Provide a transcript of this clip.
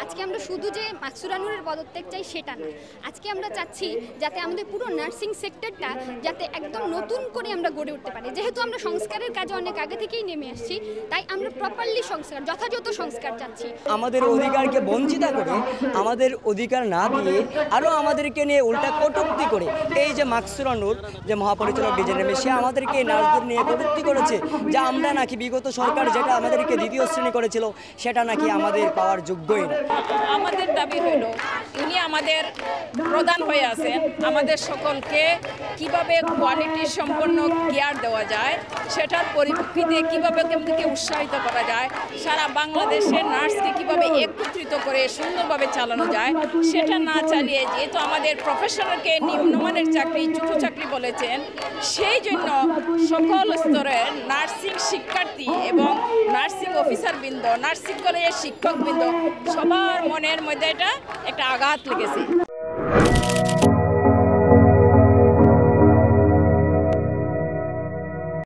আজকে আমরা শুধু যে মাকসুরা নূরের পদত্যাগ চাই সেটা না, আজকে আমরা চাচ্ছি যাতে আমাদের পুরো নার্সিং সেক্টরটা যাতে একদম নতুন করে আমরা গড়ে উঠতে পারি। যেহেতু আমরা সংস্কারের কাজে অনেক আগে থেকেই নেমে আসছি, তাই আমরা প্রপারলি সংস্কার, যথাযথ সংস্কার চাচ্ছি। আমাদের অধিকারকে বঞ্চিত করে, আমাদের অধিকার না দিয়ে আরও আমাদেরকে নিয়ে উল্টা কটূক্তি করে, এই যে মাকসুরা নূর যে মহাপরিচালক ডিজেনেমে, সে আমাদেরকে নার্সদের নিয়ে কটূক্তি করেছে যে আমরা নাকি বিগত সরকার যেটা আমাদেরকে দ্বিতীয় শ্রেণী করেছিল সেটা নাকি আমাদের পাওয়ার যোগ্যই না। আমাদের দাবি হইল উনি আমাদের প্রধান হয়ে আছেন, আমাদের সকলকে কিভাবে কোয়ালিটি সম্পন্ন কেয়ার দেওয়া যায়, সেটার পরিপ্রেক্ষিতে কীভাবে কেমনকে উৎসাহিত করা যায়, সারা বাংলাদেশের নার্সকে কিভাবে একত্রিত করে সুন্দরভাবে চালানো যায়, সেটা না চালিয়ে যেহেতু আমাদের প্রফেশনালকে নিম্নমানের চাকরি, ছোটো চাকরি বলেছেন, সেই জন্য সকল স্তরের নার্সিং শিক্ষার্থী এবং নার্সিং অফিসারবৃন্দ, নার্সিং কলেজের শিক্ষকবৃন্দ সবার মনের মধ্যে এটা একটা আঘাত লেগেছে।